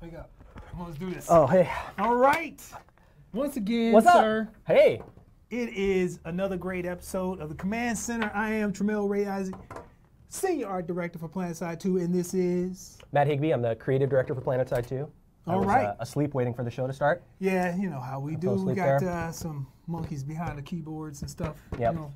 Wake up. Come on, let's do this. Oh, hey. All right. Once again, What's sir. up? Hey. It is another great episode of the Command Center. I am Tramell Isaac, Senior Art Director for PlanetSide 2, and this is... Matt Higby. I'm the Creative Director for PlanetSide 2. All right. Asleep waiting for the show to start. Yeah, you know how we do. We got some monkeys behind the keyboards and stuff. Yep. You know,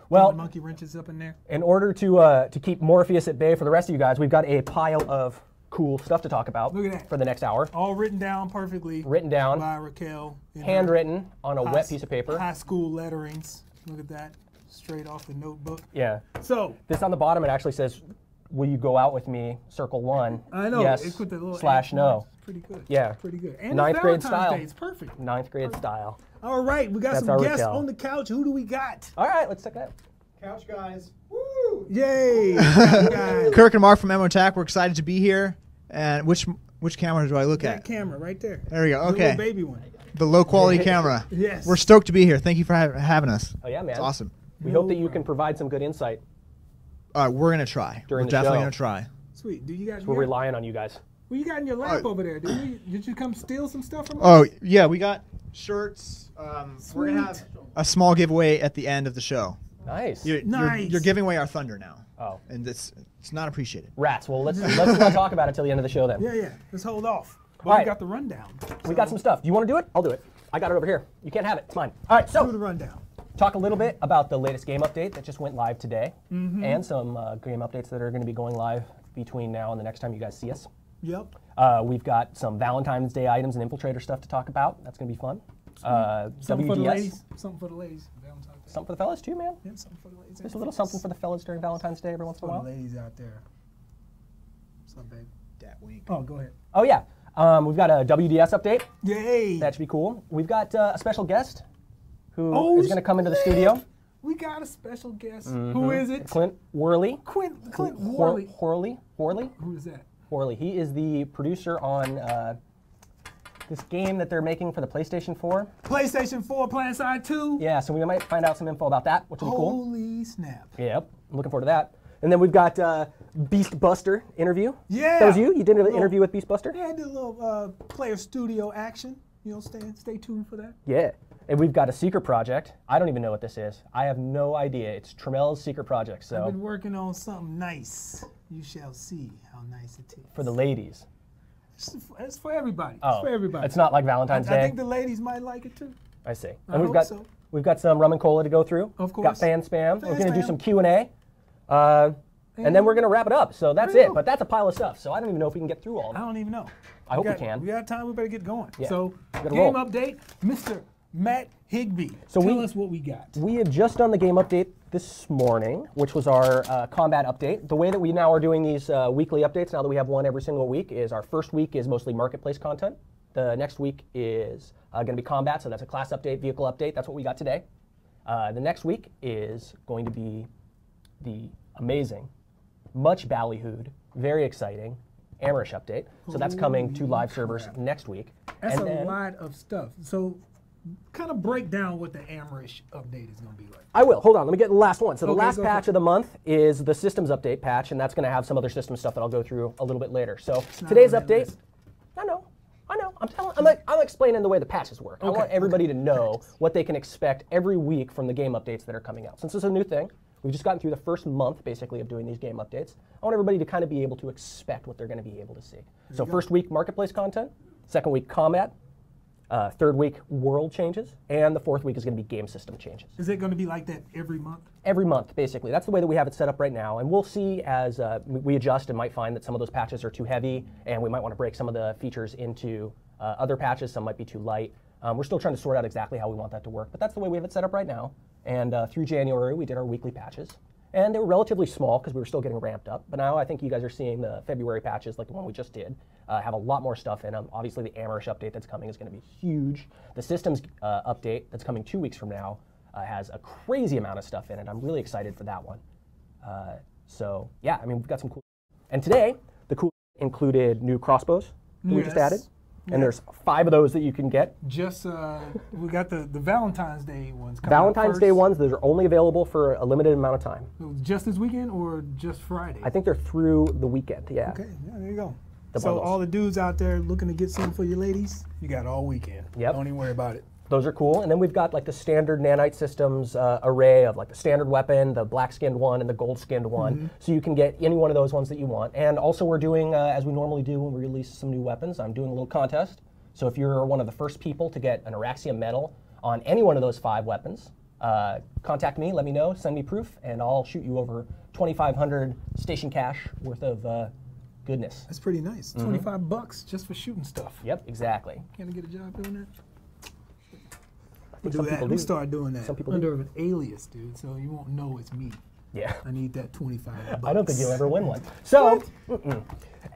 well, monkey wrenches up in there. In order to keep Morpheus at bay for the rest of you guys, we've got a pile of cool stuff to talk about. Look at that. For the next hour. All written down perfectly. Written down. By Raquel. Handwritten on a wet piece of paper. High school letterings. Look at that. Straight off the notebook. Yeah. So. This on the bottom, it actually says, will you go out with me? Circle 1. I know. Yes. It put the little / no. Pretty good. Yeah. Pretty good. And 9th grade style. Day. It's perfect. 9th grade style. All right. We got some guests on the couch. Who do we got? All right. Let's check it out. Couch guys. Woo! Yay! Guys. Kirk and Mark from Ammo Attack. We're excited to be here. And which camera do I look at? That camera right there. There we go. The Okay. little baby one. The low quality camera. Yes. We're stoked to be here. Thank you for having us. Oh yeah, man. It's awesome. We hope that you can provide some good insight. We're gonna try. During we're the definitely show. gonna try. Sweet. Do you got? We're relying on you guys. What you got in your lap over there? Did you come steal some stuff from us? Oh yeah, we got shirts. We're gonna have Sweet. a small giveaway at the end of the show. Nice. Nice. You're giving away our thunder now. Oh. And it's not appreciated. Rats. Well, let's not talk about it till the end of the show then. Yeah. Let's hold off. But All we right. got the rundown. We got some stuff. Do you want to do it? I'll do it. I got it over here. You can't have it. It's mine. All right. Do So the rundown. talk a little bit about the latest game update that just went live today, and some game updates that are going to be going live between now and the next time you guys see us. Yep. We've got some Valentine's Day items and infiltrator stuff to talk about. That's going to be fun. Something for the WDS. ladies. Something for the ladies. Valentine's Day. Something for the fellas too, man. Yeah, something for the ladies. Just a little something for the fellas during Valentine's Day every once in a For the while. ladies out there. What's up, babe? That wink. Oh, go ahead. Oh yeah. We've got a WDS update. Yay! That should be cool. We've got a special guest who is going to come into the studio. We got a special guest. Who is it? Clint Worley. Clint Worley. Worley. Who is that? Worley. He is the producer on this game that they're making for the PlayStation 4. PlayStation 4, PlanetSide 2. Yeah, so we might find out some info about that, which will be cool. Holy snap. Yep, I'm looking forward to that. And then we've got Beast Buster interview. Yeah. That was you? You did an interview with Beast Buster? Yeah, I did a little player studio action. You know, stay tuned for that. Yeah. And we've got a secret project. I don't even know what this is. I have no idea. It's Tramell's secret project. So I've been working on something nice. You shall see how nice it is. for the ladies. It's for everybody. Oh, It's for everybody. It's not like Valentine's Day. I think the ladies might like it too. I see. I And hope we've got some rum and cola to go through. Of course. Got fan spam. We're going to do spam. some Q&A. And then we're going to wrap it up. So that's There you it. go. But that's a pile of stuff. So I don't even know if we can get through all of I it. don't even know. I hope we can. We got time. We better get going. Yeah. So Gotta game roll. update, Mr. Matt Higby. So Tell us what we got. We have just done the game update this morning, which was our combat update. The way that we now are doing these weekly updates, now that we have one every single week, is our first week is mostly marketplace content. The next week is going to be combat, so that's a class update, vehicle update. That's what we got today. The next week is going to be the amazing, much ballyhooed, very exciting Amrish update. So that's coming to live servers next week. That's And a then- lot of stuff. So kind of break down what the Amrish update is going to be like. I will. Hold on. Let me get the last one. So the Okay, last go patch for of the month is the systems update patch, and that's going to have some other system stuff that I'll go through a little bit later. So not today's on that update. list. I know. I'm explaining the way the patches work. I want everybody to know what they can expect every week from the game updates that are coming out. Since this is a new thing, we've just gotten through the first month basically of doing these game updates. I want everybody to kind of be able to expect what they're going to be able to see. So first week marketplace content, second week combat, third week world changes, and the fourth week is going to be game system changes. Is it going to be like that every month? Every month, basically. That's the way that we have it set up right now. And we'll see as we adjust and might find that some of those patches are too heavy, and we might want to break some of the features into other patches. Some might be too light. We're still trying to sort out exactly how we want that to work, but that's the way we have it set up right now. And through January, we did our weekly patches. And they were relatively small because we were still getting ramped up. But now I think you guys are seeing the February patches, like the one we just did, have a lot more stuff in them. Obviously, the Amrish update that's coming is going to be huge. The systems update that's coming 2 weeks from now has a crazy amount of stuff in it. I'm really excited for that one. So yeah, I mean, we've got some cool. And today, the cool included new crossbows that we just added. And there's 5 of those that you can get. Just, we got the Valentine's Day ones coming Valentine's Day ones, those are only available for a limited amount of time. Just this weekend or just Friday? I think they're through the weekend, yeah. Okay, yeah, there you go. the So bundles. all the dudes out there looking to get something for your ladies, you got all weekend. Yep. Don't even worry about it. Those are cool. And then we've got like the standard nanite systems array of like the standard weapon, the black skinned one, and the gold skinned one. So you can get any one of those ones that you want. And also we're doing, as we normally do when we release some new weapons, I'm doing a little contest. So if you're one of the first people to get an Auraxian medal on any one of those 5 weapons, contact me, let me know, send me proof, and I'll shoot you over 2,500 station cash worth of goodness. That's pretty nice. $25 just for shooting stuff. Yep, exactly. Can I get a job doing that? I think Do some that. people We do. start doing that Some people under an alias, dude, so you won't know it's me. Yeah. I need that $25. I don't think you'll ever win one. So,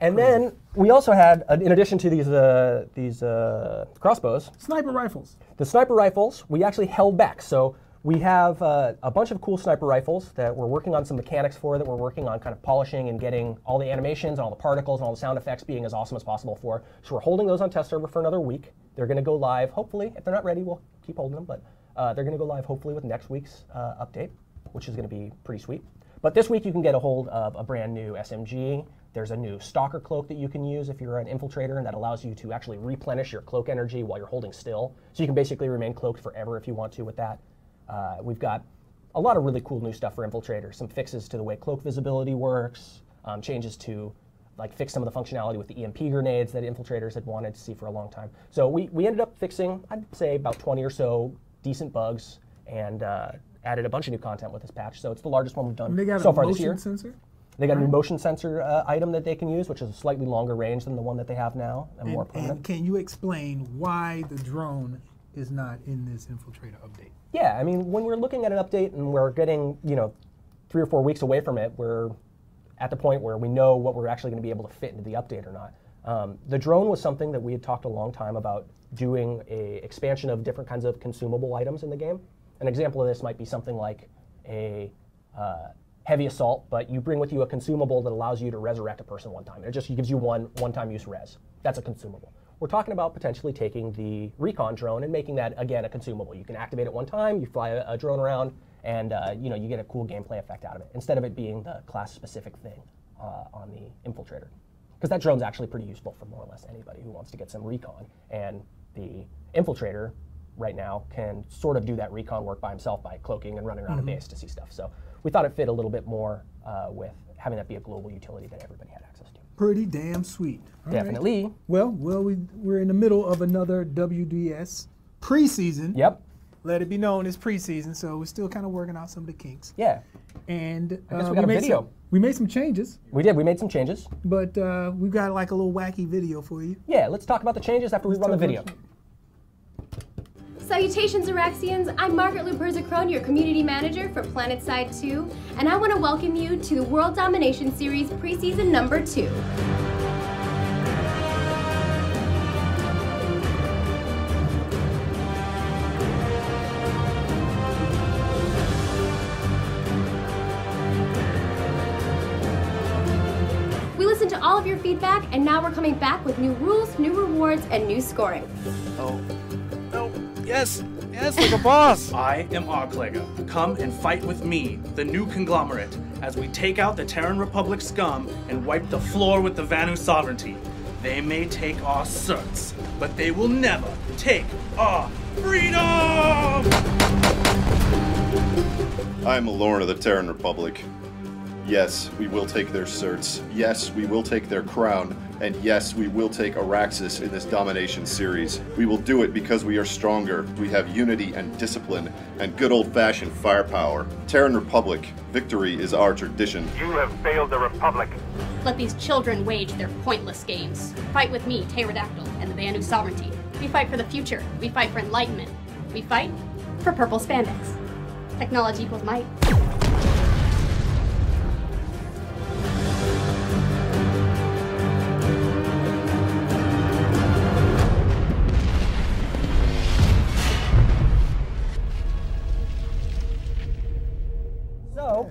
and then we also had, in addition to these crossbows, Sniper rifles. the sniper rifles, we actually held back. So we have a bunch of cool sniper rifles that we're working on some mechanics for, that we're working on kind of polishing and getting all the animations and all the particles and all the sound effects being as awesome as possible for. So we're holding those on test server for another week. They're going to go live, hopefully. If they're not ready, we'll keep holding them, but they're going to go live hopefully with next week's update, which is going to be pretty sweet. But this week you can get a hold of a brand new SMG. There's a new stalker cloak that you can use if you're an infiltrator, and that allows you to actually replenish your cloak energy while you're holding still. So you can basically remain cloaked forever if you want to with that. We've got a lot of really cool new stuff for infiltrators. Some fixes to the way cloak visibility works, changes to like fix some of the functionality with the EMP grenades that infiltrators had wanted to see for a long time. So we ended up fixing, I'd say, about 20 or so decent bugs, and added a bunch of new content with this patch. So it's the largest one we've done They got so a far this year. motion sensor. They got a new motion sensor item that they can use, which is a slightly longer range than the one that they have now, and more permanent. And can you explain why the drone is not in this infiltrator update? Yeah, I mean, when we're looking at an update and we're getting, 3 or 4 weeks away from it, we're at the point where we know what we're actually going to be able to fit into the update or not. The drone was something that we had talked a long time about doing a expansion of different kinds of consumable items in the game. An example of this might be something like a heavy assault, but you bring with you a consumable that allows you to resurrect a person one time. It just gives you one-time use res. That's a consumable. We're talking about potentially taking the recon drone and making that, again, a consumable. You can activate it one time, you fly a drone around, and you get a cool gameplay effect out of it, instead of it being the class-specific thing on the infiltrator. Because that drone's actually pretty useful for more or less anybody who wants to get some recon. And the infiltrator, right now, can sort of do that recon work by himself by cloaking and running around a base to see stuff. So we thought it fit a little bit more with having that be a global utility that everybody had access to. Pretty damn sweet. All right. Definitely. Well, we're in the middle of another WDS preseason. Yep. Let it be known it's preseason, so we're still kind of working out some of the kinks. Yeah. And I guess we got a video. We made some changes, We did. We made some changes. but we've got like a little wacky video for you. Yeah, let's talk about the changes after we run the video. Salutations, Auraxians! I'm Margaret Luperza-Crone, your community manager for PlanetSide 2, and I want to welcome you to the World Domination Series preseason number 2. We listened to all of your feedback, and now we're coming back with new rules, new rewards, and new scoring. Oh, yes, like a boss. I am Auklega. Come and fight with me, the new conglomerate, as we take out the Terran Republic scum and wipe the floor with the Vanu sovereignty. They may take our certs, but they will never take our freedom! I am a Lord of the Terran Republic. Yes, we will take their certs. Yes, we will take their crown. And yes, we will take Auraxis in this domination series. We will do it because we are stronger. We have unity and discipline and good old-fashioned firepower. Terran Republic, victory is our tradition. You have failed the Republic. Let these children wage their pointless games. Fight with me, Pterodactyl, and the Vanu sovereignty. We fight for the future. We fight for enlightenment. We fight for purple spandex. Technology equals might. So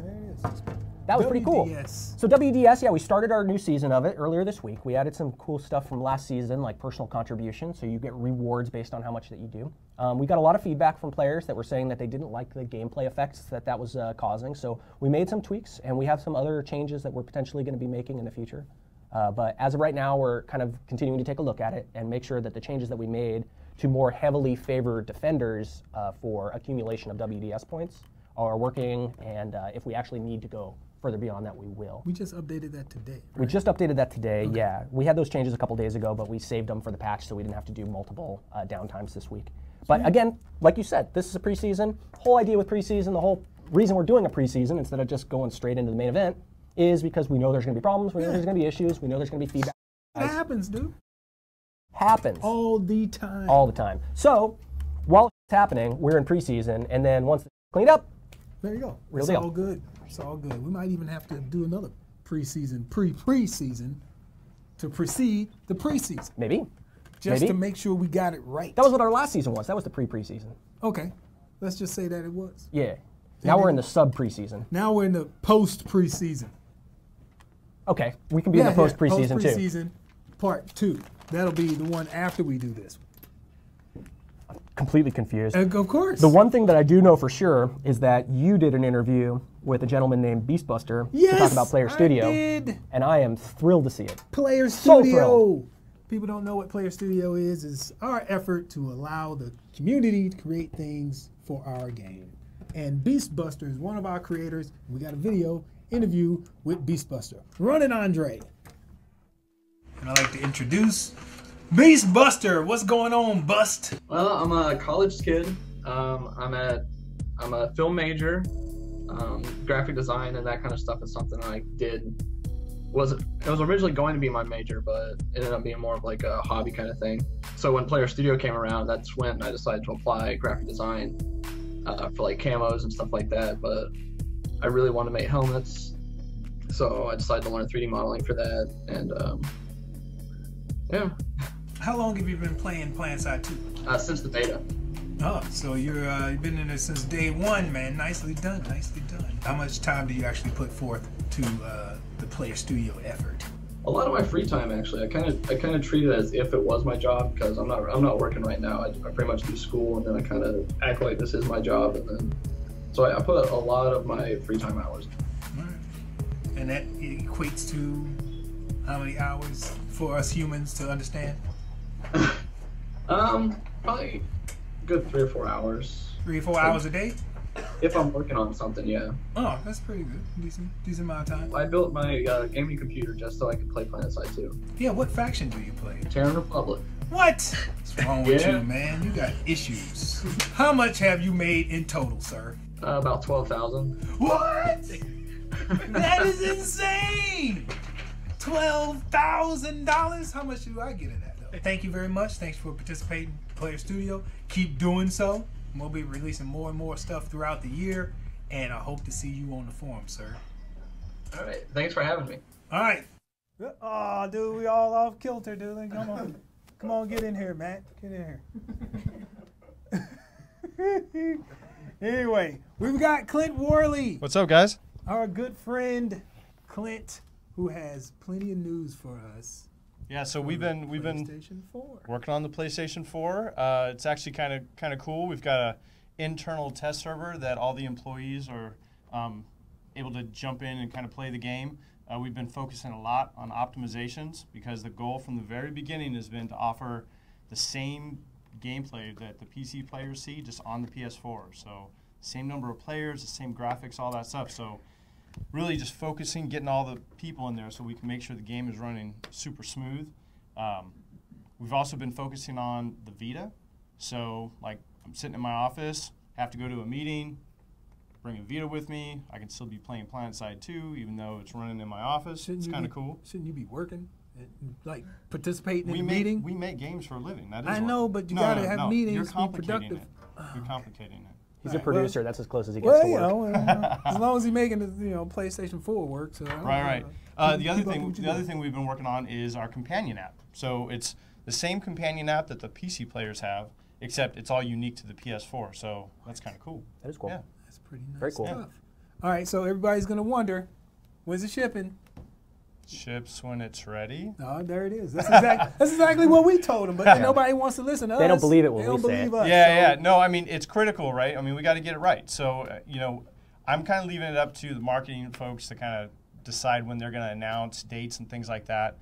that was pretty cool. WDS. So WDS, yeah, we started our new season of it earlier this week. We added some cool stuff from last season, like personal contribution, so you get rewards based on how much that you do. We got a lot of feedback from players that were saying that they didn't like the gameplay effects that was causing, so we made some tweaks, and we have some other changes that we're potentially going to be making in the future. But as of right now, we're kind of continuing to take a look at it and make sure that the changes that we made to more heavily favored defenders for accumulation of WDS points are working, and if we actually need to go further beyond that, we will. We just updated that today. Right? We just updated that today, yeah. We had those changes a couple days ago, but we saved them for the patch so we didn't have to do multiple downtimes this week. But again, like you said, this is a preseason. Whole idea with preseason, the whole reason we're doing a preseason instead of just going straight into the main event is because we know there's going to be problems, we know there's going to be issues, we know there's going to be feedback. It happens, dude. Happens. All the time. All the time. So, while it's happening, we're in preseason, and then once it's cleaned up, there you go. Real it's deal. all good. It's all good. We might even have to do another preseason to precede the preseason. Maybe. Just Maybe. to make sure we got it right. That was what our last season was. That was the pre-preseason. Okay. Let's just say that it was. Yeah. Now we're in the sub-preseason. Now we're in the post-preseason. Okay. We can be in the post-preseason too. Post-preseason part 2. That'll be the one after we do this. Completely confused. Of course. The one thing that I do know for sure is that you did an interview with a gentleman named Beastbuster to talk about Player Studio. I did. And I am thrilled to see it. Player So Studio. thrilled. People don't know what Player Studio is. It's our effort to allow the community to create things for our game. And Beastbuster is one of our creators. We got a video interview with Beastbuster. Run it, Andre. And I'd like to introduce Beastbuster. What's going on, Bust? Well, I'm a college kid. I'm a film major. Graphic design and that kind of stuff is something I did. It was originally going to be my major, but it ended up being more of like a hobby kind of thing. So when Player Studio came around, that's when I decided to apply graphic design for like camos and stuff like that. But I really want to make helmets, so I decided to learn 3D modeling for that. And yeah. How long have you been playing PlanetSide 2? Since the beta. Oh, so you've been in it since day one, man. Nicely done, nicely done. How much time do you actually put forth to the Player Studio effort? A lot of my free time, actually. I kind of treat it as if it was my job, because I'm not working right now. I pretty much do school, and then I kind of act like this is my job, and then so I put a lot of my free time hours. All right. And that equates to how many hours for us humans to understand? Probably a good 3 or 4 hours. 3 or 4 hours a day? If I'm working on something, yeah. Oh, that's pretty good. Decent amount of time. I built my gaming computer just so I could play PlanetSide 2. Yeah, what faction do you play? Terran Republic. What? What's wrong with Yeah. you, man? You got issues. How much have you made in total, sir? About 12,000. What? That is insane! $12,000? How much do I get in that, though? Thank you very much. Thanks for participating in Player Studio. Keep doing so. We'll be releasing more and more stuff throughout the year, and I hope to see you on the forum, sir. All right. Thanks for having me. All right. Oh, dude, we all off kilter, dude. Come on. Come on, get in here, Matt. Get in here. Anyway, we've got Clint Worley. What's up, guys? Our good friend, Clint, who has plenty of news for us. Yeah, so we've been working on the PlayStation 4. It's actually kind of cool. We've got an internal test server that all the employees are able to jump in and kind of play the game. We've been focusing a lot on optimizations because the goal from the very beginning has been to offer the same gameplay that the PC players see just on the PS4. So same number of players, the same graphics, all that stuff. So really just focusing, getting all the people in there so we can make sure the game is running super smooth. We've also been focusing on the Vita. So like I'm sitting in my office, have to go to a meeting, bring a Vita with me. I can still be playing PlanetSide 2 even though it's running in my office. It's kind of cool. Shouldn't you be working? Like participating in the meeting? We make games for a living. That is I know, but you gotta have meetings, be productive. You're complicating it. He's a producer. That's as close as he gets to work. Well, as long as he's making the PlayStation 4 work. So right. The other thing we've been working on is our companion app. So it's the same companion app that the PC players have, except it's all unique to the PS4. So that's kind of cool. That is cool. Yeah. That's pretty nice. Very cool. Stuff. All right, so everybody's gonna wonder, when's it shipping? Ships when it's ready. Oh, there it is. That's exactly what we told them, but nobody wants to listen to us. They don't believe it when we say it. Yeah. No, I mean, it's critical, right? I mean, we got to get it right. So, I'm kind of leaving it up to the marketing folks to kind of decide when they're going to announce dates and things like that.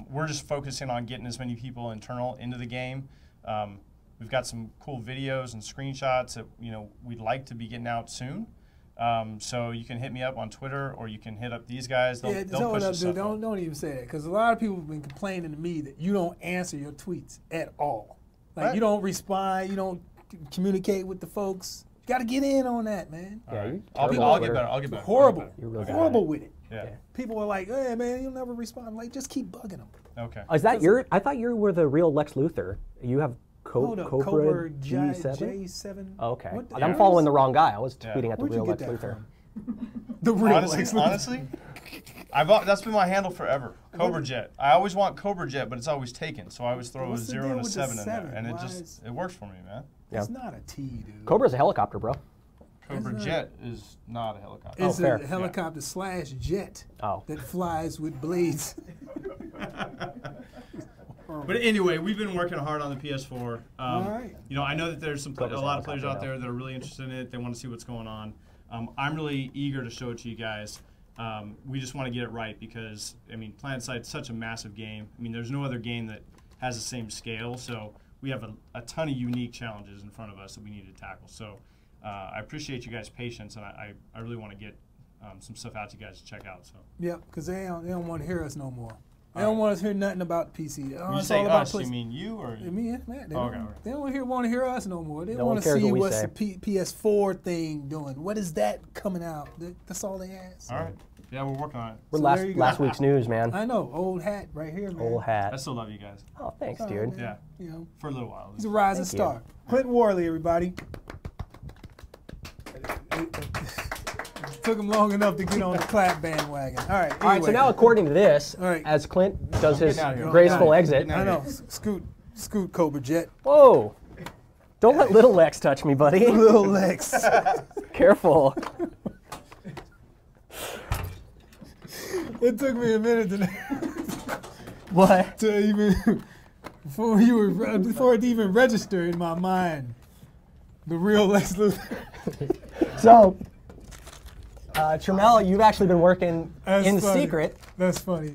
We're just focusing on getting as many people internal into the game. We've got some cool videos and screenshots that we'd like to be getting out soon. So you can hit me up on Twitter, or you can hit up these guys. They'll push the stuff up. Don't even say that, because a lot of people have been complaining to me that you don't answer your tweets at all. Like you don't respond, you don't communicate with the folks. You got to get in on that, man. Yeah, I'll get better. I'll get better. Horrible. You're really horrible with it. Yeah. People are like, hey, man, you'll never respond. Like, just keep bugging them. Okay. Is that your? I thought you were the real Lex Luthor. You have Cobra G7? J7. Oh, okay. I'm following the wrong guy. I was tweeting at the real Lex Luthor. The real Lex Luthor. Honestly, that's been my handle forever. Cobra Jet. I always want Cobra Jet, but it's always taken. So I always throw a 0 and a 7 in there, and it works for me, man. It's not a T, dude. Cobra's a helicopter, bro. Cobra Jet is not a helicopter. It's a helicopter slash jet that flies with blades. But anyway, we've been working hard on the PS4. All right. I know that there's a lot of players out there that are really interested in it. They want to see what's going on. I'm really eager to show it to you guys. We just want to get it right because, PlanetSide's such a massive game. There's no other game that has the same scale, so we have a ton of unique challenges in front of us that we need to tackle. So I appreciate you guys' patience, and I really want to get some stuff out to you guys to check out. So. Yep, because they don't want to hear us no more. They don't want us to hear nothing about PC. When you say us, you mean you or? Me and Matt. They they don't want to hear us no more. They want to see what's the PS4 thing doing. What is that coming out? That's all they ask. All right. Yeah, we're working on it. We're last week's news, man. I know. Old hat right here, man. Old hat. I still love you guys. Oh, thanks, dude. Yeah. For a little while. He's a rising star. Clinton Worley, everybody. Took him long enough to get on the clap bandwagon. All right. All right. So now, according to this, as Clint does his graceful exit, I know. Scoot, Cobra Jet. Whoa! Don't let little Lex touch me, buddy. Little Lex. Careful. It took me a minute to. What? To even before it even registered in my mind, the real Lex Luthor. So. Tramell, you've actually been working in secret. That's funny.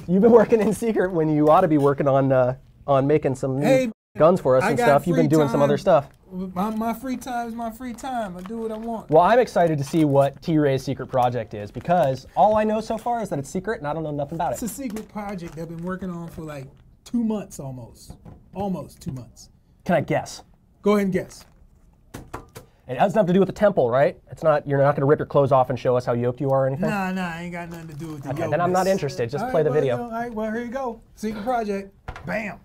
You've been working in secret when you ought to be working on making some new guns for us and stuff. You've been doing some other stuff. My free time is my free time. I do what I want. Well, I'm excited to see what T-Ray's secret project is because all I know so far is that it's secret and I don't know nothing about it. It's a secret project I've been working on for like 2 months almost. Almost 2 months. Can I guess? Go ahead and guess. It has nothing to do with the temple, right? It's not. You're not going to rip your clothes off and show us how yoked you are or anything? Nah, I ain't got nothing to do with the Okay, then I'm not interested. Just play the video. All right, well, here you go. Secret project. Bam.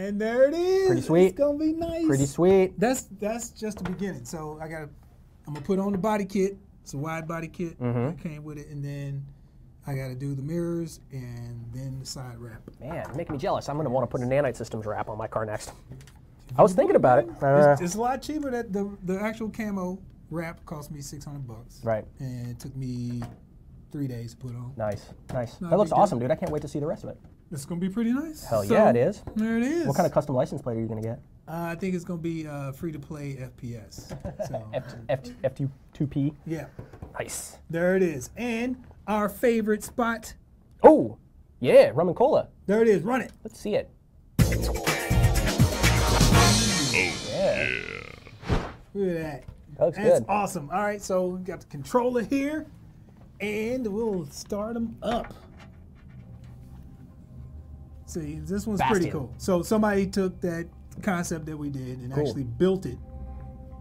And there it is. Pretty sweet. It's gonna be nice. Pretty sweet. That's just the beginning. So I'm gonna put on the body kit. It's a wide body kit that came with it, and then I gotta do the mirrors and then the side wrap. Man, making me jealous. I'm gonna want to put a Nanite Systems wrap on my car next. I was thinking about it. It's a lot cheaper. That the actual camo wrap cost me $600. Right. And it took me 3 days to put on. Nice, nice. Not That looks big deal. awesome, dude. I can't wait to see the rest of it. It's gonna be pretty nice. Hell yeah, it is. There it is. What kind of custom license plate are you gonna get? I think it's gonna be free to play FPS. So, F2P. yeah. Nice. There it is. And our favorite spot. Oh, yeah, rum and cola. There it is. Run it. Let's see it. Yeah. Look at that. That looks That's good. awesome. All right, so we got the controller here, and we'll start them up. See, this one's pretty Bastion. cool. So somebody took that concept that we did and actually built it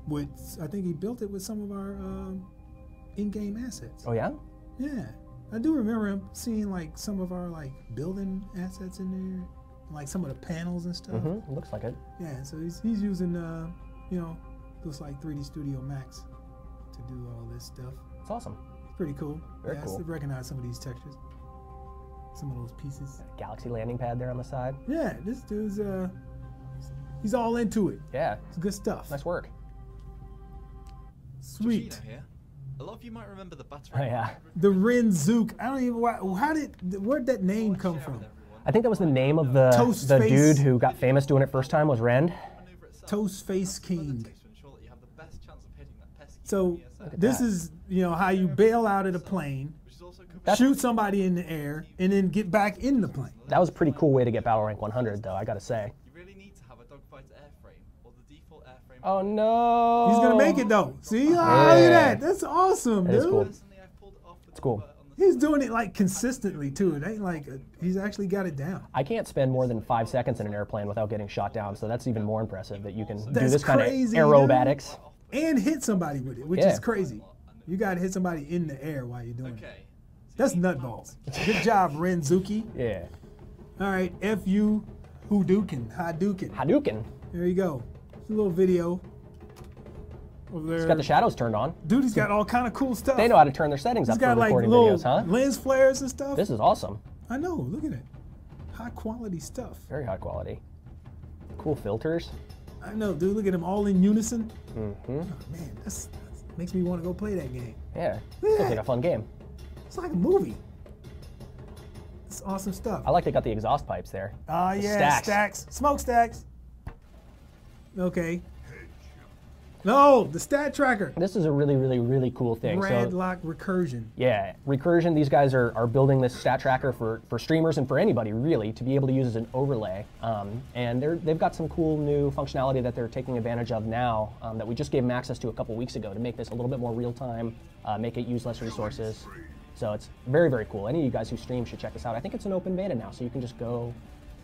with, I think he built it with some of our in-game assets. Oh yeah? Yeah. I do remember him seeing like some of our like building assets in there, like some of the panels and stuff. It looks like it. Yeah, so he's using, you know, looks like 3D Studio Max to do all this stuff. It's awesome. Pretty cool. Very I cool. still recognize some of these textures, some of those pieces. Galaxy landing pad there on the side. Yeah, this dude's, he's all into it. Yeah. It's good stuff. Nice work. Sweet. Georgina here. A lot of you might remember the battery. Oh yeah. The Ren Zook. I don't even, where'd that name come from? I think that was the name of the Toastface. dude who got famous doing it first time was Rend. Toastface King. So this is, you know, how you bail out of the plane, shoot somebody in the air, and then get back in the plane. That was a pretty cool way to get battle rank 100 though, I gotta say. You really need to have a dogfighter airframe or the default airframe. Oh no! He's gonna make it though. See? Oh, look at that. That's awesome, That dude. is cool. It's cool. He's doing it like consistently too. It ain't like he's actually got it down. I can't spend more than 5 seconds in an airplane without getting shot down, so that's even more impressive that you can do That's this kind of crazy, aerobatics. And hit somebody with it, which Yeah. is crazy. You gotta hit somebody in the air while you're doing it. That's nutballs. Good job, Renzuki. Yeah. All right, F-U, Hadouken. Hadouken. There you go. A little video over there. It's got the shadows turned on. Dude, he's got all kind of cool stuff. They know how to turn their settings He's up for got like recording little videos, huh? lens flares and stuff. This is awesome. I know, look at it. High quality stuff. Very high quality. Cool filters. I know, dude, look at them all in unison. Mm-hmm. Oh, man, that makes me want to go play that game. Yeah, Look at looks like that. a fun game. It's like a movie. It's awesome stuff. I like they got the exhaust pipes there. Ah, The yeah, stacks. Smokestacks. Okay. No, the stat tracker. This is a really, really, really cool thing. Radlock recursion. Yeah, Recursion, these guys are building this stat tracker for streamers and for anybody, really, to be able to use as an overlay. And they've got some cool new functionality that they're taking advantage of now that we just gave them access to a couple weeks ago to make this a little bit more real-time, make it use less resources. So it's very, very cool. Any of you guys who stream should check this out. I think it's an open beta now, so you can just go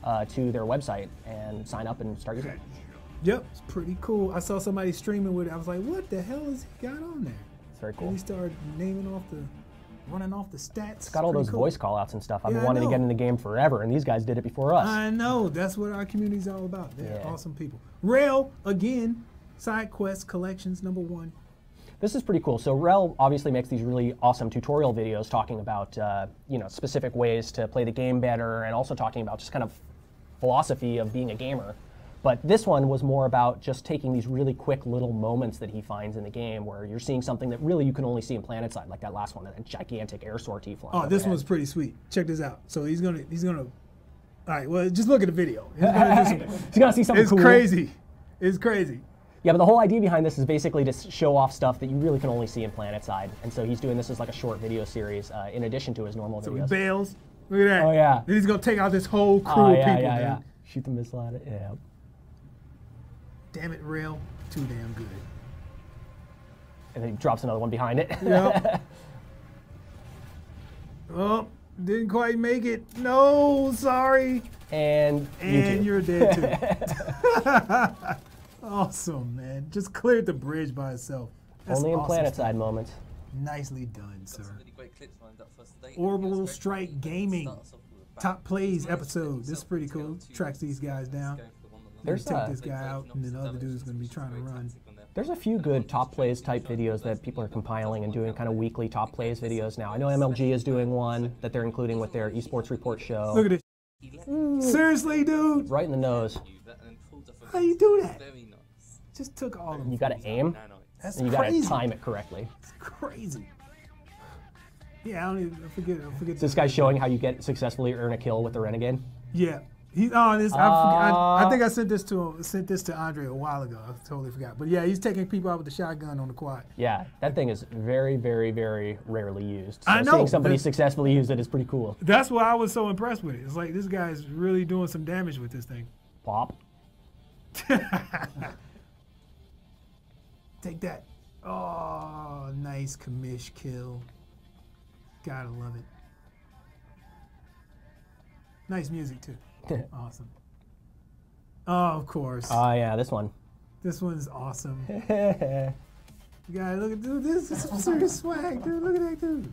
to their website and sign up and start using it. Yep, it's pretty cool. I saw somebody streaming with it. I was like, what the hell has he got on there? It's very cool. And he started running off the stats. It's got all those voice call-outs and stuff. I've been Yeah, I wanting to know. get in the game forever, and these guys did it before us. I know. That's what our community's all about. They're Yeah. awesome people. Rail, again, side quest collections, #1. This is pretty cool. So Rel obviously makes these really awesome tutorial videos talking about specific ways to play the game better, and also talking about just kind of philosophy of being a gamer. But this one was more about just taking these really quick little moments that he finds in the game where you're seeing something that really you can only see in PlanetSide, like that last one, that gigantic air sortie flying. Oh, this overhead. one's pretty sweet. Check this out. So he's gonna. All right. Well, just look at the video. He's gonna, He's gonna see something it's cool. crazy. It's crazy. Yeah, but the whole idea behind this is basically to show off stuff that you really can only see in PlanetSide. And so he's doing this as like a short video series in addition to his normal So he videos. bails. Look at that. Oh, yeah. And he's gonna take out this whole crew Oh, of yeah, people. yeah, dude. yeah. Shoot the missile at it. Yeah. Damn it, Rail. Too damn good. And then he drops another one behind it. Yep. Oh, didn't quite make it. No, sorry. And you're dead too. Awesome, man. Just cleared the bridge by itself. That's Only in awesome PlanetSide stuff. moments. Nicely done, sir. Orbitalstrikegaming. Top plays episode. This is pretty cool. Tracks these guys down. There's take this guy out, and then the other dude's gonna be trying to run. There's a few good top plays type videos that people are compiling and doing kind of weekly top plays videos now. I know MLG is doing one that they're including with their esports report show. Look at it. Seriously, dude? Right in the nose. How you do that? Just took all of them. You got to aim, That's and you got to time it correctly. It's crazy. Yeah, I forget. This guy's showing how you get successfully earn a kill with the Renegade. Yeah. I think I sent this to Andre a while ago. I totally forgot. But yeah, he's taking people out with the shotgun on the quad. Yeah, that thing is very, very, very rarely used. So I know. Seeing somebody successfully use it is pretty cool. That's why I was so impressed with it. It's like this guy's really doing some damage with this thing. Pop. Take that. Oh, nice commish kill. Gotta love it. Nice music too. Awesome. Oh, of course. Oh yeah, this one. This one's awesome. You gotta look at dude. This is some serious swag, dude. Look at that dude.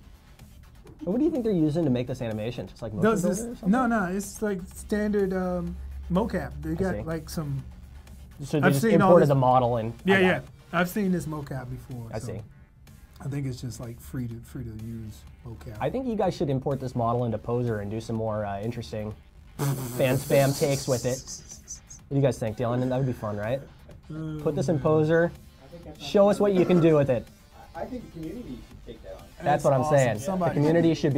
What do you think they're using to make this animation? Just like motion builder or something? No, it's like standard mocap. They got like some. So they just imported the model and. Yeah. I've seen this mocap before. I see. I think it's just like free to use mocap. I think you guys should import this model into Poser and do some more interesting fan spam takes with it. What do you guys think, Dylan? That would be fun, right? Put this in Poser. Show us what you can do with it. I think the community should take that on. That's what I'm saying. The community should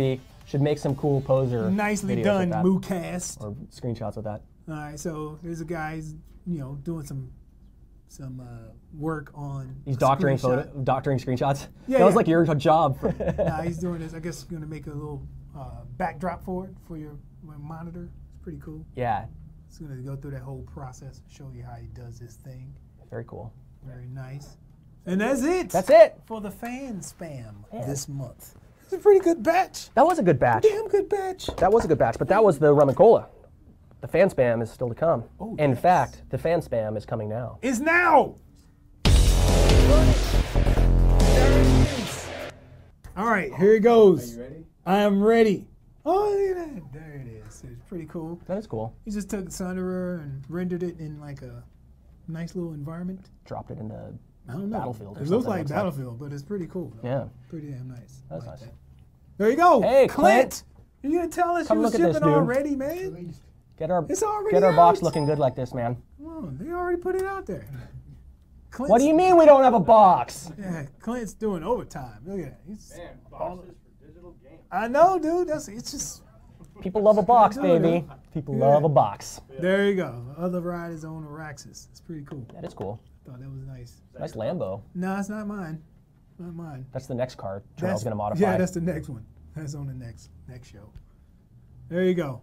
make some cool Poser. Nicely done, Moocast. Or screenshots with that. All right, so there's a guy, doing some work on. He's doctoring screenshots. Yeah, that was like your job. Nah, he's doing this. I guess he's gonna make a little backdrop for it for your monitor. It's pretty cool. Yeah. It's gonna go through that whole process, show you how he does this thing. Very cool. Very nice. And that's it. That's it for the fan spam this month. It's a pretty good batch. That was a good batch. Damn good batch. That was a good batch, but that was the rum and cola. The fan spam is still to come. Oh, in fact, the fan spam is coming now. It's now. All right, here it goes. Are you ready? I am ready. Oh, look at that. There it is. It's pretty cool. That is cool. He just took Sunderer and rendered it in like a nice little environment. Dropped it into I don't know. Battlefield or it something. looks like Battlefield, but it's pretty cool. Though. Yeah. Pretty damn nice. That's like nice. That. There you go. Hey, Clint. You gonna tell us Come you were look at this, shipping dude. already, man? Get our out. box looking good like this, man. Come on, they already put it out there. What do you mean we don't have a box? Yeah, Clint's doing overtime. Look at that. He's Man, boxes for digital games. I know, dude. It's just. People love a box, baby. People love a box. There you go. Other riders own Auraxian. It's pretty cool. That is cool. Thought that was nice. Nice Lambo. No, it's not mine. Not mine. That's the next car Terrell's going to modify. Yeah, that's the next one. That's on the next show. There you go.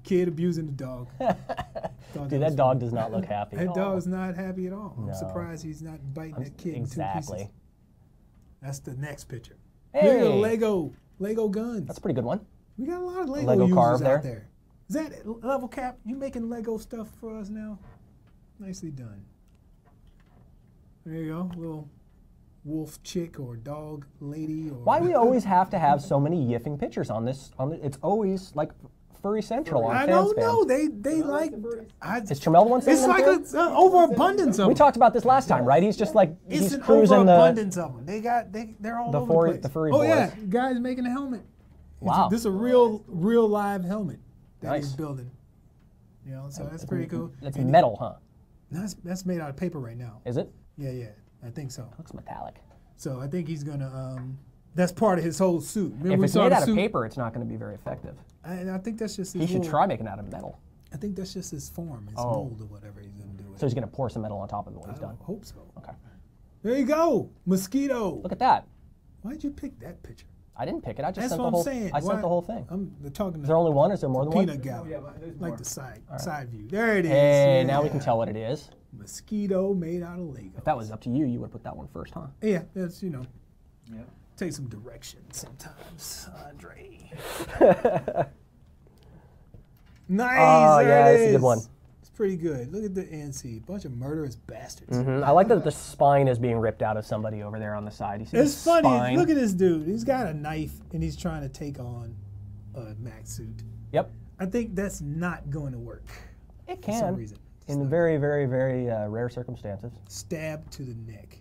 Kid abusing the dog. Dude, that dog does not look happy. That dog's not happy at all. No. I'm surprised he's not biting that kid in 2 pieces. That's the next picture. Hey. Look at Lego guns. That's a pretty good one. We got a lot of Lego users carve there. out there. Is that Level Cap? You making Lego stuff for us now? Nicely done. There you go. Little wolf chick or dog lady. Or Why we always have to have so many yiffing pictures on this? It's always like Furry Central on I fan don't spam. know. They like. Is Tramell the one saying It's them like too? an overabundance of them. We talked about this last time, right? He's just like It's he's an cruising overabundance of them. They're all the over furry- the place. the furry oh boys. yeah, guy's making a helmet. Wow. This is a real live helmet that Nice. he's building. You know, so that's pretty cool. It's And metal, huh? That's made out of paper right now. Is it? Yeah, I think so. Looks metallic. So I think he's gonna. That's part of his whole suit. Remember If we it's saw made the out of suit? paper, it's not going to be very effective. And I think that's just his He should little- try making it out of metal. I think that's just his form, his Oh. mold or whatever he's gonna do. With So he's going to pour some metal on top of it when he's done. I hope so. Okay. There you go, mosquito. Look at that. Why'd you pick that picture? I didn't pick it. I just That's sent what the I'm whole. saying. I sent the whole thing. I'm talking. Is there only one? Or is there more than one? Peanut gallery. Yeah, there's like more. the side All right. side view. There it is. Hey, now we Yeah. can tell what it is. Mosquito made out of Lego. If that was up to you, you would put that one first, huh? Yeah, that's Yeah. take some direction sometimes, Andre. Nice. Oh, there yeah, it that's a good is. one. It's pretty good. Look at the NC. Bunch of murderous bastards. I like that the spine is being ripped out of somebody over there on the side. You see It's the funny. spine? Look at this dude. He's got a knife and he's trying to take on a Max suit. Yep. I think that's not going to work. It For some can. reason. In very, very, very rare circumstances. Stab to the neck.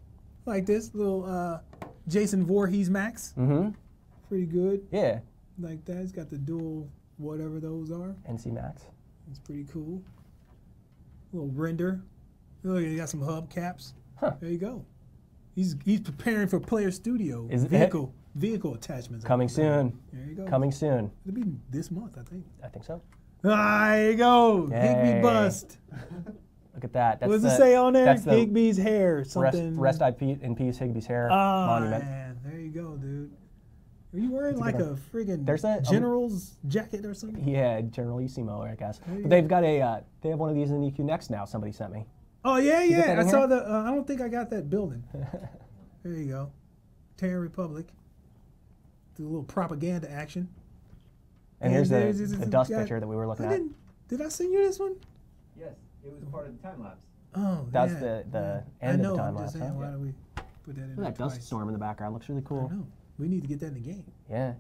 Like this little Jason Voorhees Max. Mm-hmm. Pretty good. Yeah. Like that. It's got the dual whatever those are. NC Max. It's pretty cool. Little render. Look, you got some hubcaps. Huh. There you go. He's preparing for Player Studio. Vehicle attachments. Coming soon. There you go. Coming soon. It'll be this month, I think. I think so. There you go. Higby bust. Look at that. That's what does it say on there? That's Higby's hair. Something. Rest in peace, Higby's hair. Oh, monument. Man. There you go, dude. Are you wearing like a friggin' general's jacket or something? Yeah, General Usimo, I guess. But they've got they have one of these in EQ Next now. Somebody sent me. Oh yeah. I saw the. I don't think I got that building. There you go. Terran Republic. Do a little propaganda action. And here's the dust picture that we were looking at. Did I send you this one? Yes, it was part of the time lapse. Oh, that's the end of the time lapse. Why do we put that in? Look at that dust storm in the background. Looks really cool. I know. We need to get that in the game. Yeah.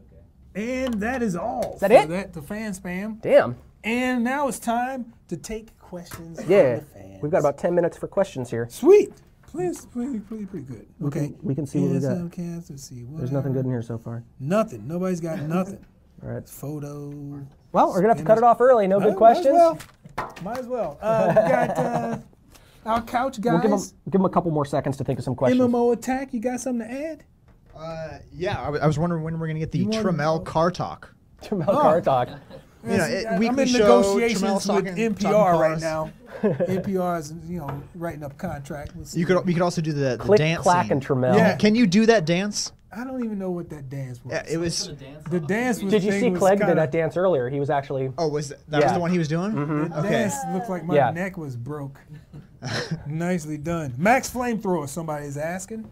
Okay. And that is all. Is that it? The fan spam. Damn. And now it's time to take questions from the fans. We've got about 10 minutes for questions here. Sweet. Please, pretty good. Okay. We can see what we got. Let's see. There's nothing good in here so far. Nothing. Nobody's got nothing. All right. Photo. Well, we're going to have to cut it off early. No good questions. Might as well. We got our couch guys. We'll give them a couple more seconds to think of some questions. MMO Attack, you got something to add? Yeah, I was wondering when we're going to get the Tramell car talk. Tramell car talk. You know, I'm in negotiations with NPR right now. NPR is, writing up a contract. We could also do the Click, dance clack, scene. and Tramell. Yeah. Can you do that dance? I don't even know what that dance was. Yeah, it was the dance. Did you see Clegg did that dance earlier? He was actually. Oh, was that was the one he was doing? Mm-hmm. The dance looked like my neck was broke. Nicely done. Max Flamethrower, somebody's asking.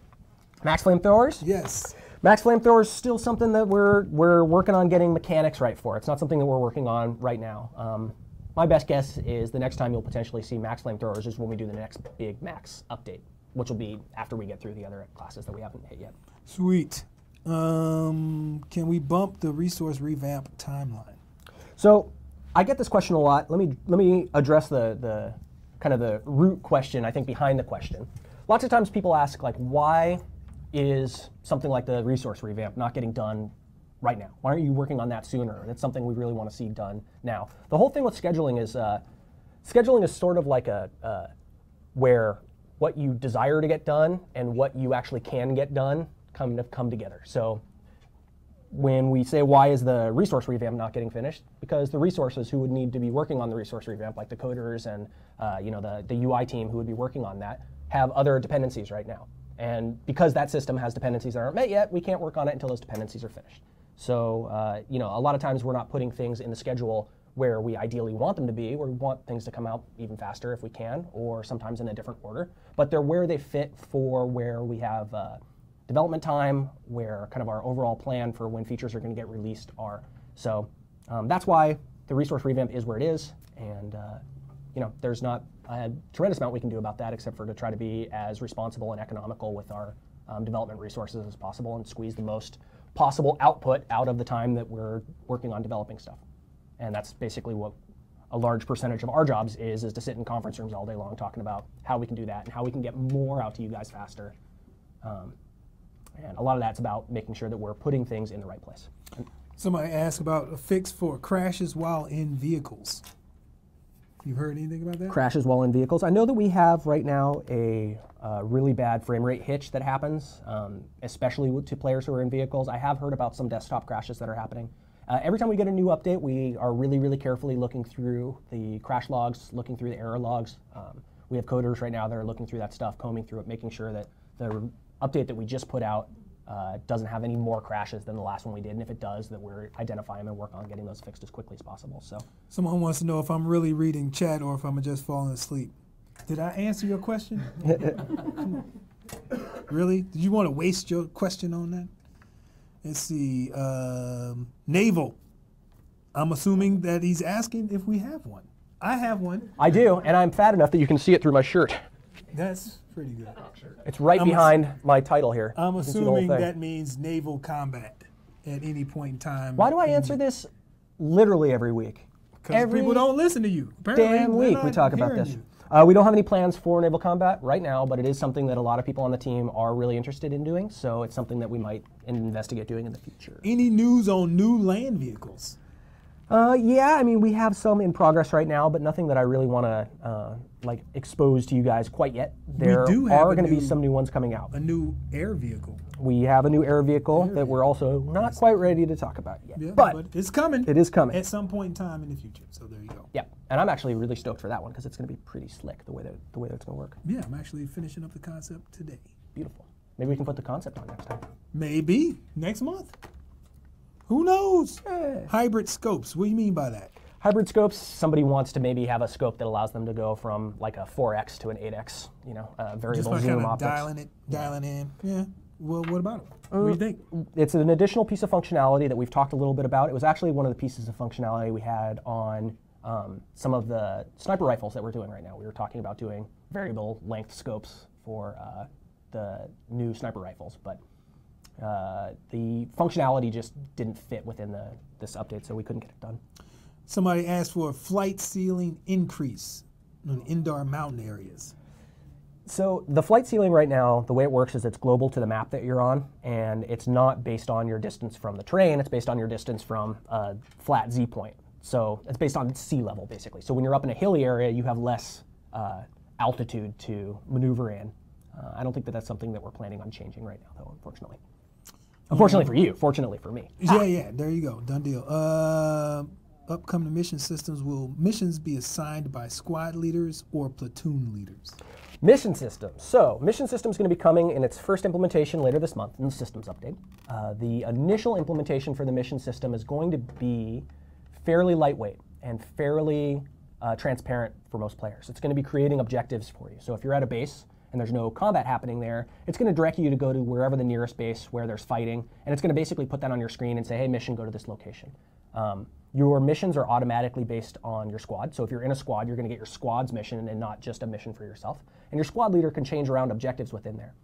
Max Flamethrowers? Yes. Max Flamethrower is still something that we're working on getting mechanics right for. It's not something that we're working on right now. My best guess is the next time you'll potentially see Max Flamethrowers is when we do the next big Max update, which will be after we get through the other classes that we haven't hit yet. Sweet. Can we bump the resource revamp timeline? So I get this question a lot. Let me address the kind of the root question, I think, behind the question. Lots of times people ask, like, why is something like the resource revamp not getting done right now? Why aren't you working on that sooner? That's something we really want to see done now. The whole thing with scheduling is sort of like where what you desire to get done and what you actually can get done come together. So when we say why is the resource revamp not getting finished, because the resources who would need to be working on the resource revamp, like the coders and the UI team who would be working on that, have other dependencies right now. And because that system has dependencies that aren't met yet, we can't work on it until those dependencies are finished. So a lot of times we're not putting things in the schedule where we ideally want them to be, where we want things to come out even faster if we can, or sometimes in a different order. But they're where they fit for where we have development time, where kind of our overall plan for when features are going to get released are. So that's why the resource revamp is where it is, and there's not a tremendous amount we can do about that except for to try to be as responsible and economical with our development resources as possible and squeeze the most possible output out of the time that we're working on developing stuff. And that's basically what a large percentage of our jobs is to sit in conference rooms all day long talking about how we can do that and how we can get more out to you guys faster. And a lot of that's about making sure that we're putting things in the right place. Somebody asked about a fix for crashes while in vehicles. You heard anything about that? Crashes while in vehicles. I know that we have right now a really bad frame rate hitch that happens, especially to players who are in vehicles. I have heard about some desktop crashes that are happening. Every time we get a new update, we are really, really carefully looking through the crash logs, looking through the error logs. We have coders right now that are looking through that stuff, combing through it, making sure that the update that we just put out doesn't have any more crashes than the last one we did, and if it does, that we're identifying them and work on getting those fixed as quickly as possible. So, someone wants to know if I'm really reading chat or if I'm just falling asleep. Did I answer your question? Really? Did you want to waste your question on that? Let's see. Naval. I'm assuming that he's asking if we have one. I have one. I do, and I'm fat enough that you can see it through my shirt. That's pretty good. It's right behind my title here. I'm assuming that means naval combat at any point in time. Why do I answer this literally every week? Because people don't listen to you. Apparently, damn week we talk about this. We don't have any plans for naval combat right now, but it is something that a lot of people on the team are really interested in doing, so it's something that we might investigate doing in the future. Any news on new land vehicles? Yeah, I mean, we have some in progress right now, but nothing that I really want to like expose to you guys quite yet. There are going to be some new ones coming out. A new air vehicle. We have a new air vehicle that we're also not quite ready to talk about yet. Yeah, but it's coming. It is coming. At some point in time in the future, so there you go. Yeah, and I'm actually really stoked for that one because it's going to be pretty slick the way that it's going to work. Yeah, I'm actually finishing up the concept today. Beautiful. Maybe we can put the concept on next time. Maybe next month. Who knows? Hybrid scopes. What do you mean by that? Hybrid scopes, somebody wants to maybe have a scope that allows them to go from like a 4x to an 8x, you know, variable just zoom kind of optics. dialing in. Yeah. Well, what about it? What do you think? It's an additional piece of functionality that we've talked a little bit about. It was actually one of the pieces of functionality we had on some of the sniper rifles that we're doing right now. We were talking about doing variable length scopes for the new sniper rifles, but the functionality just didn't fit within this update, so we couldn't get it done. Somebody asked for a flight ceiling increase in indoor mountain areas. So the flight ceiling right now, the way it works is it's global to the map that you're on, and it's not based on your distance from the terrain, it's based on your distance from a flat Z point. So it's based on sea level, basically. So when you're up in a hilly area, you have less altitude to maneuver in. I don't think that that's something that we're planning on changing right now, though, unfortunately. Unfortunately for you, fortunately for me. Yeah, there you go. Done deal. Upcoming mission systems, will missions be assigned by squad leaders or platoon leaders? Mission systems. So, mission system is going to be coming in its first implementation later this month in the systems update. The initial implementation for the mission system is going to be fairly lightweight and fairly transparent for most players. It's going to be creating objectives for you. So if you're at a base and there's no combat happening there, it's going to direct you to go to wherever the nearest base where there's fighting, and it's going to basically put that on your screen and say, hey, mission, go to this location. Your missions are automatically based on your squad. So if you're in a squad, you're going to get your squad's mission and not just a mission for yourself. And your squad leader can change around objectives within there.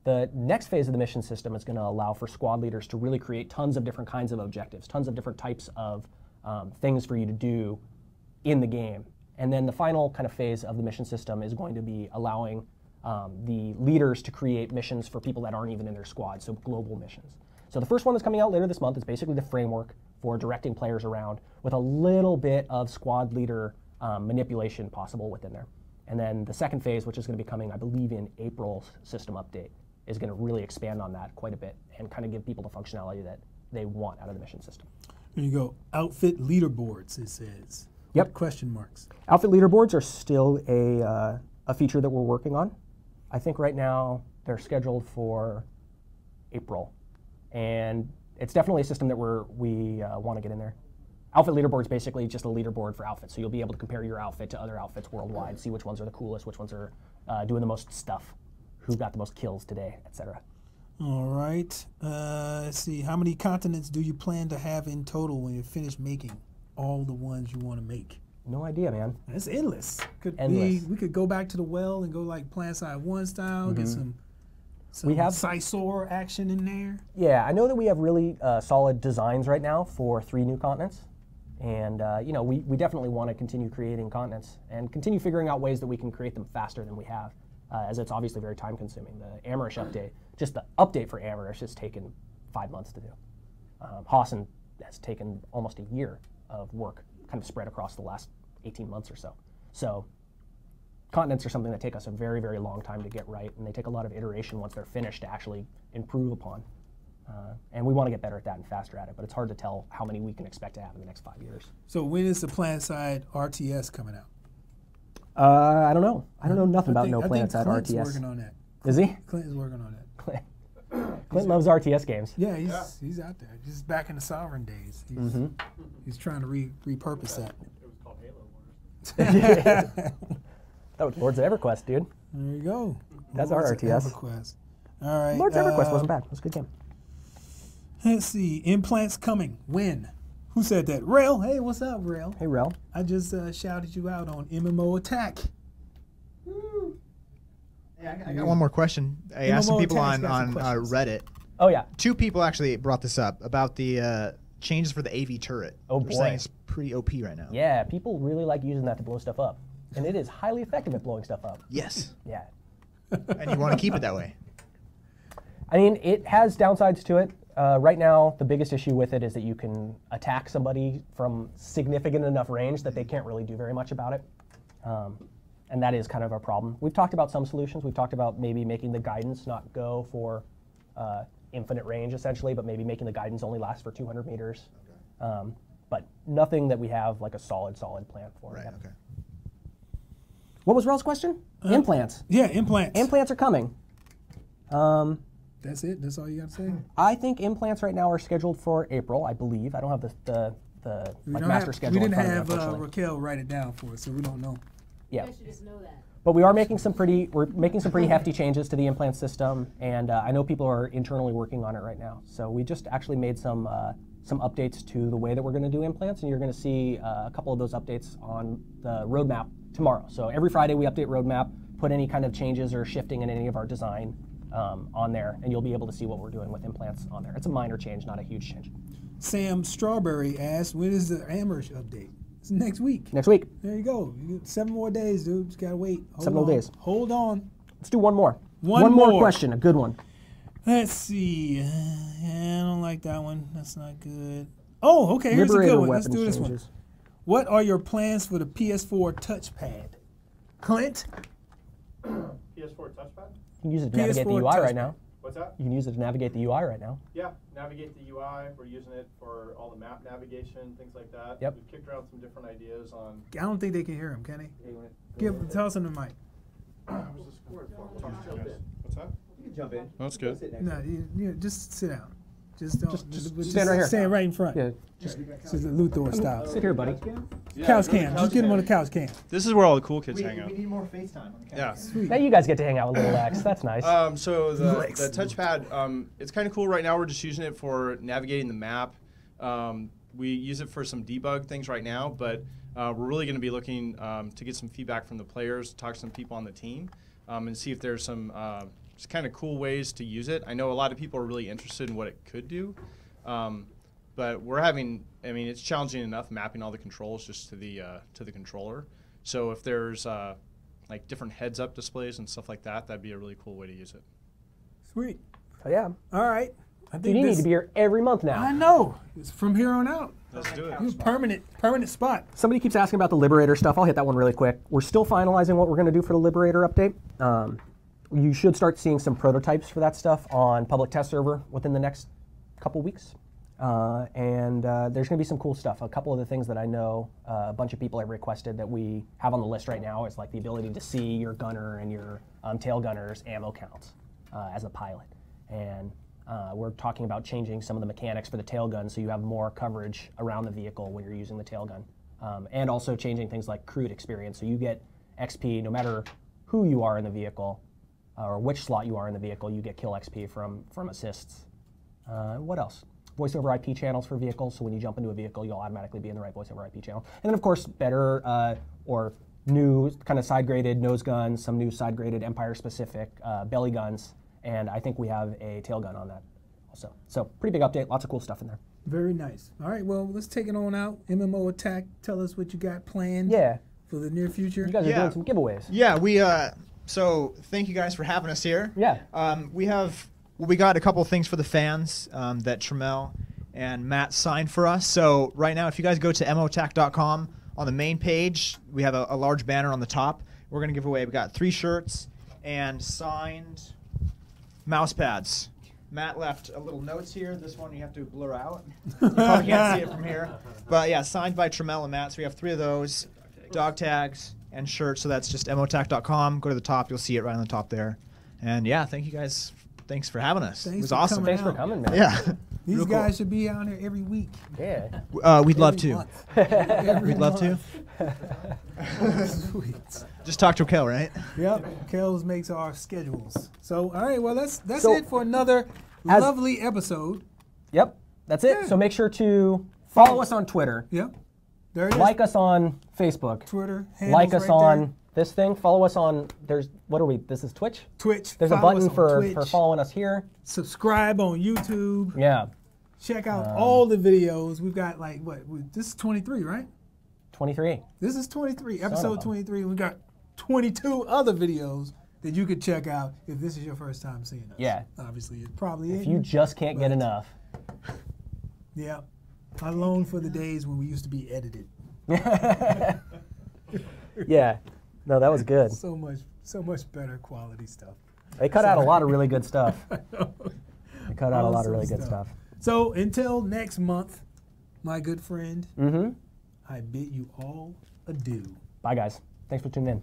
The next phase of the mission system is going to allow for squad leaders to really create tons of different kinds of objectives, tons of different types of things for you to do in the game. And then the final kind of phase of the mission system is going to be allowing the leaders to create missions for people that aren't even in their squad, so global missions. So the first one that's coming out later this month is basically the framework for directing players around with a little bit of squad leader manipulation possible within there. And then the second phase, which is going to be coming, I believe, in April's system update, is going to really expand on that quite a bit and kind of give people the functionality that they want out of the mission system. There you go. Outfit leaderboards, it says. Yep. Question marks. Outfit leaderboards are still a feature that we're working on. I think right now they're scheduled for April. And it's definitely a system that we want to get in there. Outfit leaderboard is basically just a leaderboard for outfits. So you'll be able to compare your outfit to other outfits worldwide, see which ones are the coolest, which ones are doing the most stuff, who got the most kills today, etc. All right. Let's see. How many continents do you plan to have in total when you finish making all the ones you want to make? No idea, man. It's endless. Endless. We could go back to the well and go like PlanetSide 1 style, get some Scizor action in there. Yeah, I know that we have really solid designs right now for 3 new continents. And you know, we definitely want to continue creating continents and continue figuring out ways that we can create them faster than we have, as it's obviously very time consuming. The Amarish update, just the update for Amarish has taken 5 months to do. Hossin has taken almost a year of work kind of spread across the last 18 months or so. So continents are something that take us a very, very long time to get right, and they take a lot of iteration once they're finished to actually improve upon. And we want to get better at that and faster at it, but it's hard to tell how many we can expect to have in the next 5 years. So when is the PlanetSide RTS coming out? I don't know. I don't know nothing about no PlanetSide RTS. Clint's working on that. Is he? Clint is working on that. Clint loves RTS games. Yeah, he's out there. He's back in the Sovereign days. He's trying to repurpose that. It was called Halo Wars. That was Lords of EverQuest, dude. There you go. That's Lords our RTS. Of EverQuest. All right. Lords of EverQuest wasn't bad. It was a good game. Let's see. Implants coming. When? Who said that? Rail. Hey, what's up, Rail? Hey, Rail. I just shouted you out on MMO Attack. Yeah, I got one more question. I asked some people on Reddit. Oh, yeah. 2 people actually brought this up about the changes for the AV turret. Oh, They're boy. saying it's pretty OP right now. Yeah, people really like using that to blow stuff up. And it is highly effective at blowing stuff up. Yes. Yeah. And you want to keep it that way. I mean, it has downsides to it. Right now, the biggest issue with it is that you can attack somebody from significant enough range that they can't really do very much about it. And that is kind of our problem. We've talked about some solutions. We've talked about maybe making the guidance not go for infinite range, essentially, but maybe making the guidance only last for 200 meters. Okay. But nothing that we have like a solid plan for. Right, yet. okay. What was Rel's question? Implants. Yeah, implants. Implants are coming. That's it? That's all you got to say? I think implants right now are scheduled for April, I believe. I don't have the master schedule. We didn't in front have of me, unfortunately. Raquel write it down for us, so we don't know. Yeah. You guys should just know that. But we are making some pretty hefty changes to the implant system, and I know people are internally working on it right now. So we just actually made some updates to the way that we're going to do implants, and you're going to see a couple of those updates on the roadmap tomorrow. So every Friday we update roadmap, put any kind of changes or shifting in any of our design on there, and you'll be able to see what we're doing with implants on there. It's a minor change, not a huge change. Sam Strawberry asked, when is the Amherst update? It's next week. Next week. There you go. You get 7 more days, dude. Just gotta wait. Hold 7 more days. Hold on. Let's do one more. One more more question, a good one. Let's see. I don't like that one. That's not good. Oh, okay. Here's a good one. Let's do this one. What are your plans for the PS4 touchpad? Clint? PS4 touchpad? You can use it to navigate the UI right now. What's that? You can use it to navigate the UI right now. Yeah, navigate the UI. We're using it for all the map navigation, things like that. Yep. We've kicked around some different ideas on. I don't think they can hear him, can they? Tell us on the mic. What's that? You can jump in. That's good. No, you just sit down. Just don't. Just stand right here. Stand right in front. Yeah. Just Luthor style. Sit here, buddy. Couch cam. Just get him on the couch cam. This is where all the cool kids hang out. We need more FaceTime on the Yeah. Sweet. Now you guys get to hang out with little X. That's nice. So the touchpad, it's kind of cool right now. We're just using it for navigating the map. We use it for some debug things right now, but we're really going to be looking to get some feedback from the players, talk to some people on the team, and see if there's some just kind of cool ways to use it. I know a lot of people are really interested in what it could do, but we're having, I mean, it's challenging enough mapping all the controls just to the controller. So if there's like different heads-up displays and stuff like that, that'd be a really cool way to use it. Sweet. Oh, yeah. All right. I think You need to be here every month now. I know. It's from here on out. Let's do it. It's permanent spot. Somebody keeps asking about the Liberator stuff. I'll hit that one really quick. We're still finalizing what we're going to do for the Liberator update. You should start seeing some prototypes for that stuff on public test server within the next couple weeks. And there's going to be some cool stuff. A couple of the things that I know a bunch of people have requested that we have on the list right now is like the ability to see your gunner and your tail gunner's ammo counts as a pilot. And we're talking about changing some of the mechanics for the tail gun so you have more coverage around the vehicle when you're using the tail gun. And also changing things like crude experience so you get XP no matter who you are in the vehicle or which slot you are in the vehicle, you get kill XP from assists. What else? Voice over IP channels for vehicles, so when you jump into a vehicle, you'll automatically be in the right voice over IP channel. And then of course, better or new kind of side-graded nose guns, some new side-graded Empire-specific belly guns, and I think we have a tail gun on that also. So pretty big update, lots of cool stuff in there. Very nice. All right, well, let's take it on out. MMO Attack, tell us what you got planned for the near future. You guys are doing some giveaways. Yeah, we, so thank you guys for having us here. Yeah. We got a couple of things for the fans that Tramell and Matt signed for us. So right now, if you guys go to moattack.com, on the main page, we have a large banner on the top. We're going to give away, we got 3 shirts and signed mouse pads. Matt left a little notes here. This one you have to blur out. You probably can't see it from here. But yeah, signed by Tramell and Matt. So we have 3 of those, dog tags and shirts. So that's just moattack.com. Go to the top. You'll see it right on the top there. And yeah, thank you guys. Thanks for having us. It was awesome. Thanks for coming, man. Yeah. These guys should be out here every week. Yeah. We'd love to. We'd love to. Sweet. Just talk to Raquel, right? Yep. Kels makes our schedules. So, all right, well, that's it for another lovely episode. Yep. That's it. Yeah. So make sure to follow us on Twitter. Yep. There it is. Like us on Facebook. Twitter. Like us right on there. this thing. Follow us on, what are we? This is Twitch? Twitch. There's a button for following us here. Subscribe on YouTube. Yeah. Check out all the videos. We've got like, this is 23, right? 23. This is 23, episode 23. We've got 22 other videos that you could check out if this is your first time seeing us. Yeah. Obviously, it probably is. If you just can't get enough. Yeah. I long for the days when we used to be edited. Yeah. No, that was good. So much better quality stuff. They cut out a lot of really good stuff. They cut out a lot of really good stuff. So until next month, my good friend, Mm-hmm. I bid you all adieu. Bye, guys. Thanks for tuning in.